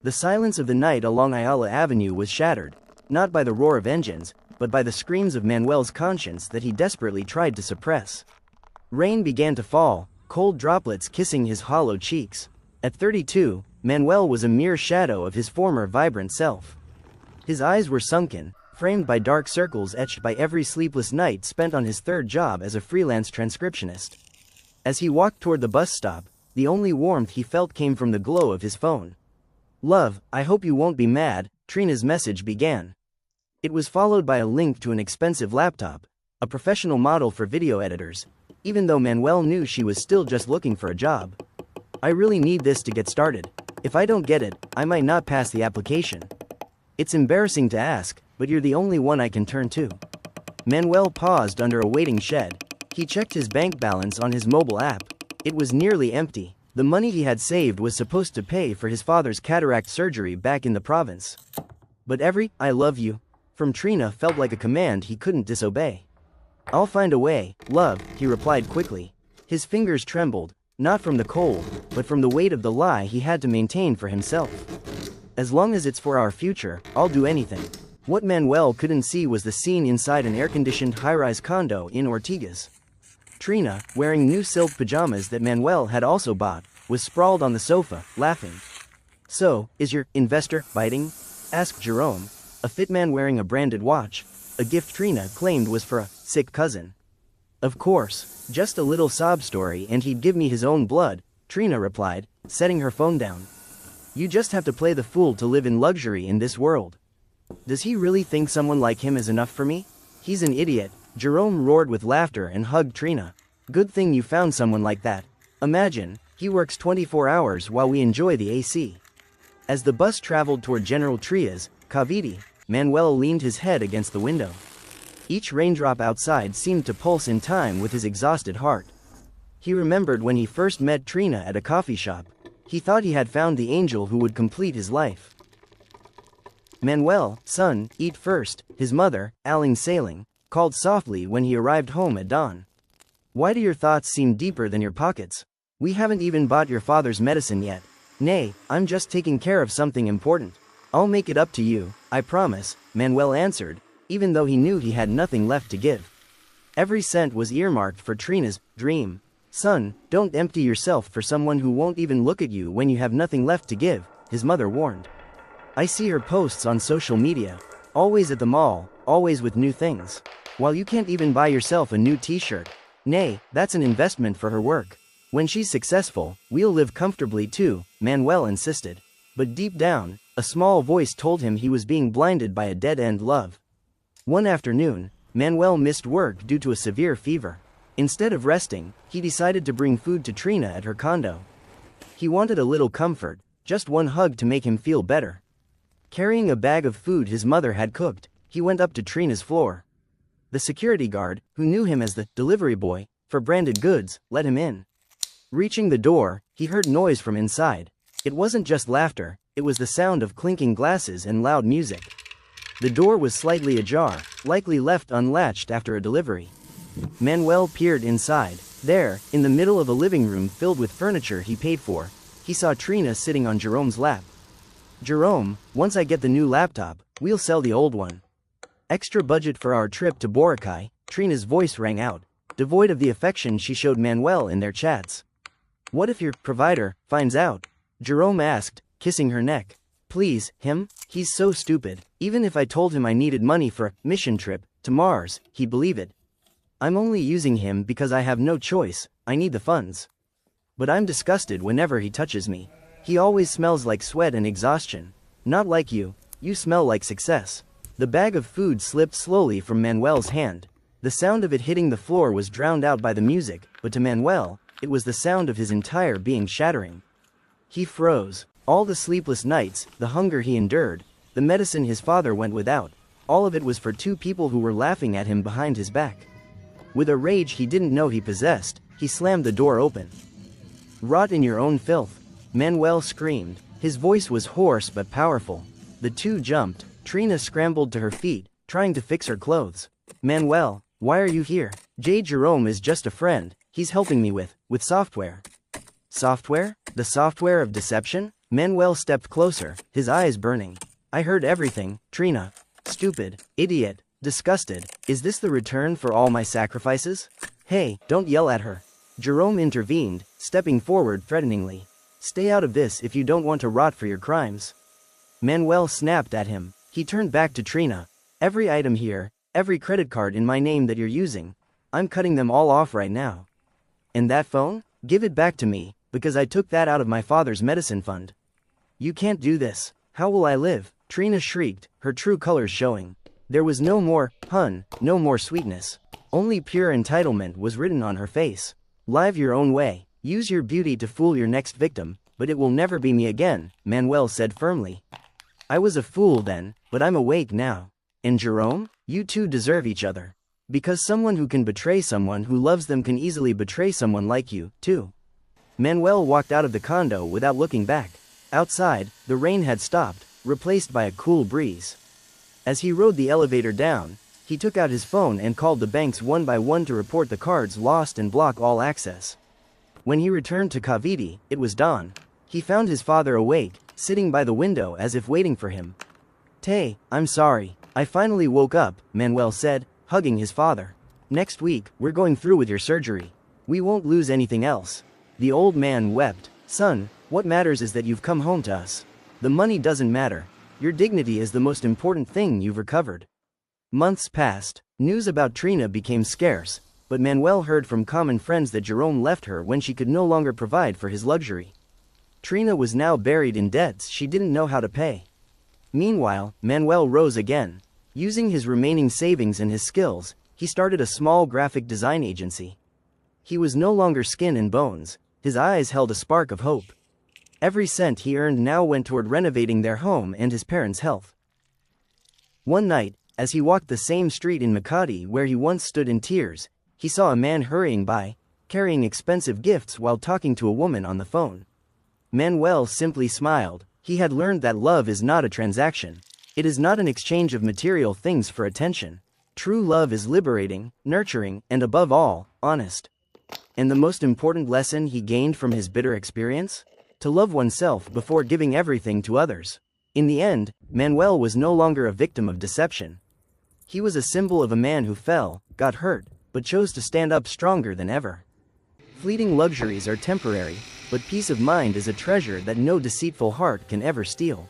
The silence of the night along Ayala Avenue was shattered, not by the roar of engines, but by the screams of Manuel's conscience that he desperately tried to suppress. Rain began to fall, cold droplets kissing his hollow cheeks. At 32, Manuel was a mere shadow of his former vibrant self. His eyes were sunken, framed by dark circles etched by every sleepless night spent on his third job as a freelance transcriptionist. As he walked toward the bus stop, the only warmth he felt came from the glow of his phone. "Love, I hope you won't be mad," Trina's message began. It was followed by a link to an expensive laptop, a professional model for video editors, even though Manuel knew she was still just looking for a job. "I really need this to get started. If I don't get it, I might not pass the application. It's embarrassing to ask, but you're the only one I can turn to." Manuel paused under a waiting shed. He checked his bank balance on his mobile app. It was nearly empty. The money he had saved was supposed to pay for his father's cataract surgery back in the province. But every "I love you" from Trina felt like a command he couldn't disobey. "I'll find a way, love," he replied quickly. His fingers trembled, not from the cold, but from the weight of the lie he had to maintain for himself. "As long as it's for our future, I'll do anything." What Manuel couldn't see was the scene inside an air-conditioned high-rise condo in Ortigas. Trina, wearing new silk pajamas that Manuel had also bought, was sprawled on the sofa, laughing. "So, is your investor biting?" asked Jerome, a fit man wearing a branded watch, a gift Trina claimed was for a sick cousin. "Of course, just a little sob story and he'd give me his own blood," Trina replied, setting her phone down. "You just have to play the fool to live in luxury in this world. Does he really think someone like him is enough for me? He's an idiot," Jerome roared with laughter and hugged Trina. "Good thing you found someone like that. Imagine, he works 24 hours while we enjoy the AC." As the bus traveled toward General Trias, Cavite, Manuel leaned his head against the window. Each raindrop outside seemed to pulse in time with his exhausted heart. He remembered when he first met Trina at a coffee shop. He thought he had found the angel who would complete his life. "Manuel, son, eat first," his mother, Aling Sailing, called softly when he arrived home at dawn. "Why do your thoughts seem deeper than your pockets? We haven't even bought your father's medicine yet." "Nay, I'm just taking care of something important. I'll make it up to you, I promise," Manuel answered, even though he knew he had nothing left to give. Every cent was earmarked for Trina's dream. "Son, don't empty yourself for someone who won't even look at you when you have nothing left to give," his mother warned. "I see her posts on social media. Always at the mall, always with new things. While you can't even buy yourself a new t-shirt. Nay, that's an investment for her work. When she's successful, we'll live comfortably too," Manuel insisted. But deep down, a small voice told him he was being blinded by a dead-end love. One afternoon, Manuel missed work due to a severe fever. Instead of resting, he decided to bring food to Trina at her condo. He wanted a little comfort, just one hug to make him feel better. Carrying a bag of food his mother had cooked, he went up to Trina's floor. The security guard, who knew him as the delivery boy for branded goods, let him in. Reaching the door, he heard noise from inside. It wasn't just laughter, it was the sound of clinking glasses and loud music. The door was slightly ajar, likely left unlatched after a delivery. Manuel peered inside. There, in the middle of a living room filled with furniture he paid for, he saw Trina sitting on Jerome's lap. "Jerome, once I get the new laptop, we'll sell the old one. Extra budget for our trip to Boracay," Trina's voice rang out, devoid of the affection she showed Manuel in their chats. "What if your provider finds out?" Jerome asked, kissing her neck. "Please, him? He's so stupid. Even if I told him I needed money for a mission trip to Mars, he'd believe it. I'm only using him because I have no choice, I need the funds. But I'm disgusted whenever he touches me. He always smells like sweat and exhaustion. Not like you, you smell like success." The bag of food slipped slowly from Manuel's hand. The sound of it hitting the floor was drowned out by the music, but to Manuel, it was the sound of his entire being shattering. He froze. All the sleepless nights, the hunger he endured, the medicine his father went without, all of it was for two people who were laughing at him behind his back. With a rage he didn't know he possessed, he slammed the door open. "Rot in your own filth," Manuel screamed. His voice was hoarse but powerful. The two jumped. Trina scrambled to her feet, trying to fix her clothes. "Manuel, why are you here?" "J. Jerome is just a friend, he's helping me with software." "Software? The software of deception?" Manuel stepped closer, his eyes burning. I heard everything, Trina. Stupid, idiot, disgusted. Is this the return for all my sacrifices? Hey, don't yell at her. Jerome intervened, stepping forward threateningly. Stay out of this if you don't want to rot for your crimes. Manuel snapped at him. He turned back to Trina. Every item here, every credit card in my name that you're using, I'm cutting them all off right now. And that phone? Give it back to me, because I took that out of my father's medicine fund. You can't do this. How will I live? Trina shrieked, her true colors showing. There was no more hun, no more sweetness. Only pure entitlement was written on her face. Live your own way. Use your beauty to fool your next victim, but it will never be me again, Manuel said firmly. I was a fool then, but I'm awake now. And Jerome, you two deserve each other. Because someone who can betray someone who loves them can easily betray someone like you, too. Manuel walked out of the condo without looking back. Outside, the rain had stopped, replaced by a cool breeze. As he rode the elevator down, he took out his phone and called the banks one by one to report the cards lost and block all access. When he returned to Cavite, it was dawn. He found his father awake, sitting by the window as if waiting for him. Tay, I'm sorry. I finally woke up, Manuel said, hugging his father. Next week, we're going through with your surgery. We won't lose anything else. The old man wept. Son, what matters is that you've come home to us. The money doesn't matter. Your dignity is the most important thing you've recovered. Months passed. News about Trina became scarce, but Manuel heard from common friends that Jerome left her when she could no longer provide for his luxury. Trina was now buried in debts she didn't know how to pay. Meanwhile, Manuel rose again. Using his remaining savings and his skills, he started a small graphic design agency. He was no longer skin and bones. His eyes held a spark of hope. Every cent he earned now went toward renovating their home and his parents' health. One night, as he walked the same street in Makati where he once stood in tears, he saw a man hurrying by, carrying expensive gifts while talking to a woman on the phone. Manuel simply smiled. He had learned that love is not a transaction. It is not an exchange of material things for attention. True love is liberating, nurturing, and above all, honest. And the most important lesson he gained from his bitter experience? To love oneself before giving everything to others. In the end, Manuel was no longer a victim of deception. He was a symbol of a man who fell, got hurt, but chose to stand up stronger than ever. Fleeting luxuries are temporary, but peace of mind is a treasure that no deceitful heart can ever steal.